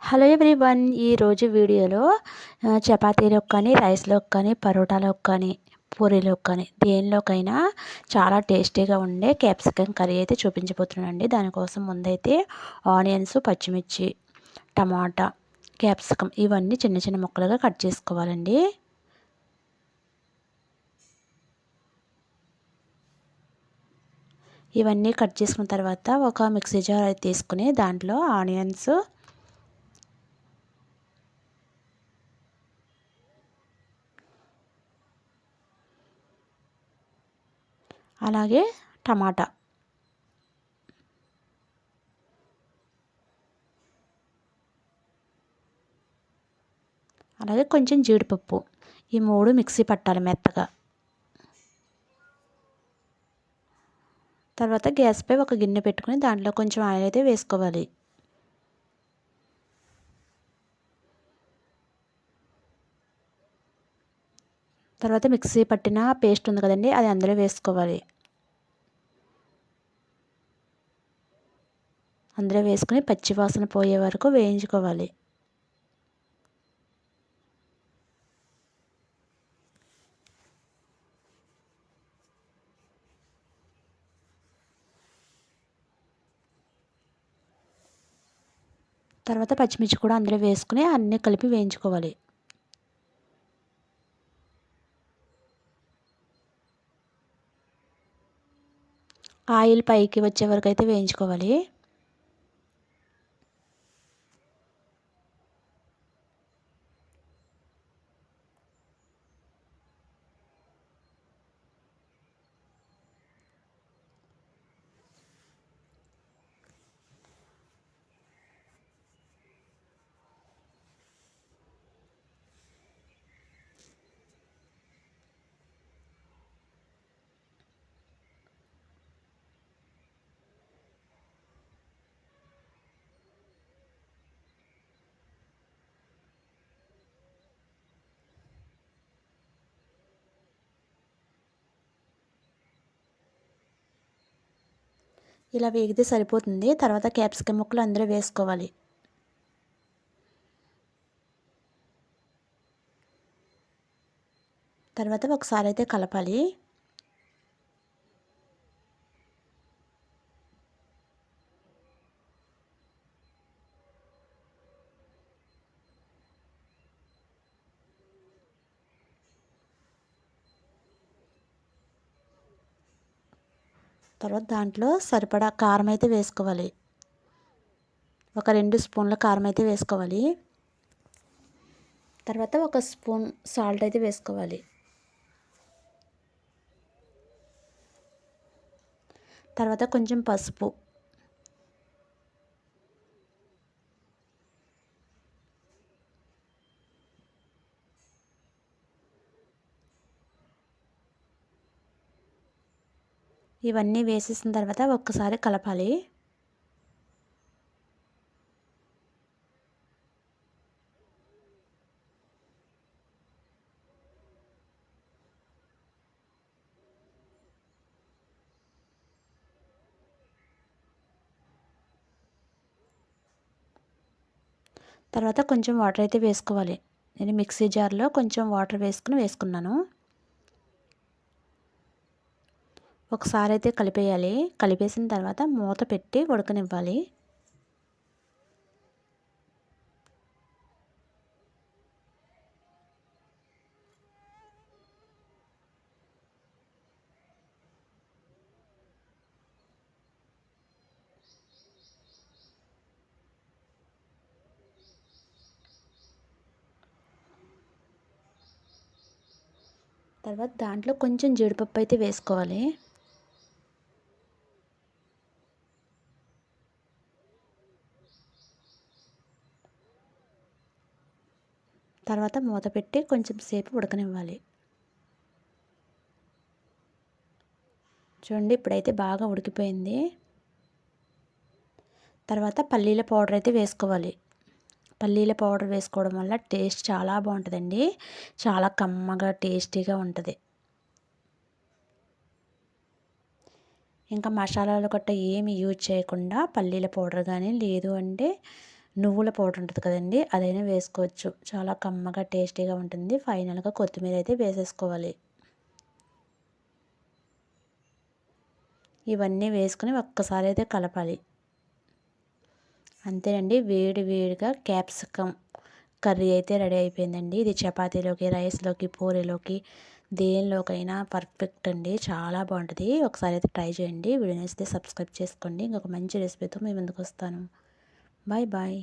Hello everyone. ఈరోజు వీడియోలో చపాతీలోకి కానీ, రైస్లోకి కానీ, పరోటాలోకి కానీ, పూరీలోకి కానీ దేనిలోకైనా చాలా టేస్టీగా ఉండే క్యాప్సికమ్ కర్రీ అయితే చూపించబోతున్నానండి. దానికోసం ముందైతే ఆనియన్స్, పచ్చిమిర్చి, టమాటా, క్యాప్సికమ్ ఇవన్నీ చిన్న చిన్న ముక్కలుగా కట్ చేసుకోవాలండి. ఇవన్నీ కట్ చేసుకున్న తర్వాత ఒక మిక్సీ జార్ అయితే తీసుకుని దాంట్లో ఆనియన్స్, అలాగే టమాటా, అలాగే కొంచెం జీడిపప్పు, ఈ మూడు మిక్సీ పట్టాలి మెత్తగా. తర్వాత గ్యాస్పై ఒక గిన్నె పెట్టుకుని దాంట్లో కొంచెం ఆయిల్ అయితే వేసుకోవాలి. తర్వాత మిక్సీ పట్టిన పేస్ట్ ఉంది కదండి, అది అందులో వేసుకోవాలి. అందులో వేసుకుని పచ్చివాసన పోయే వరకు వేయించుకోవాలి. తర్వాత పచ్చిమిర్చి కూడా అందులో వేసుకుని అన్నీ కలిపి వేయించుకోవాలి. ఆయిల్ పైకి వచ్చే వరకు అయితే వేయించుకోవాలి. ఇలా వేగితే సరిపోతుంది. తర్వాత క్యాప్సికమ్ ముక్కలు అందులో వేసుకోవాలి. తర్వాత ఒకసారి అయితే కలపాలి. తర్వాత దాంట్లో సరిపడా కారం అయితే వేసుకోవాలి. ఒక 2 స్పూన్ల కారం అయితే వేసుకోవాలి. తర్వాత ఒక స్పూన్ సాల్ట్ అయితే వేసుకోవాలి. తర్వాత కొంచెం పసుపు, ఇవన్నీ వేసేసిన తర్వాత ఒక్కసారి కలపాలి. తర్వాత కొంచెం వాటర్ అయితే వేసుకోవాలి. నేను మిక్సీ జార్లో కొంచెం వాటర్ వేసుకున్నాను. ఒకసారి అయితే కలిపేయాలి. కలిపేసిన తర్వాత మూత పెట్టి ఉడకనివ్వాలి. తర్వాత దాంట్లో కొంచెం జీడిపప్పు అయితే వేసుకోవాలి. తర్వాత మూత పెట్టి కొంచెం సేపు ఉడకనివ్వాలి. చూడండి, ఇప్పుడైతే బాగా ఉడికిపోయింది. తర్వాత పల్లీల పౌడర్ అయితే వేసుకోవాలి. పల్లీల పౌడర్ వేసుకోవడం వల్ల టేస్ట్ చాలా బాగుంటుందండి. చాలా కమ్మగా టేస్టీగా ఉంటుంది. ఇంకా మసాలాలు గట్ట ఏమి యూజ్ చేయకుండా పల్లీల పౌడర్ కానీ లేదు అంటే నువ్వుల పౌడర్ ఉంటుంది కదండి, అదైనా వేసుకోవచ్చు. చాలా కమ్మగా టేస్టీగా ఉంటుంది. ఫైనల్గా కొత్తిమీర అయితే వేసేసుకోవాలి. ఇవన్నీ వేసుకుని ఒక్కసారి అయితే కలపాలి. అంతేనండి, వేడి వేడిగా క్యాప్సికమ్ కర్రీ అయితే రెడీ అయిపోయిందండి. ఇది చపాతీలోకి, రైస్లోకి, పూరీలోకి దేనిలోకైనా పర్ఫెక్ట్ అండి. చాలా బాగుంటుంది. ఒకసారి అయితే ట్రై చేయండి. వీడియో నచ్చితే సబ్స్క్రైబ్ చేసుకోండి. ఇంకొక మంచి రెసిపీతో మీ ముందుకు వస్తాను. Bye bye.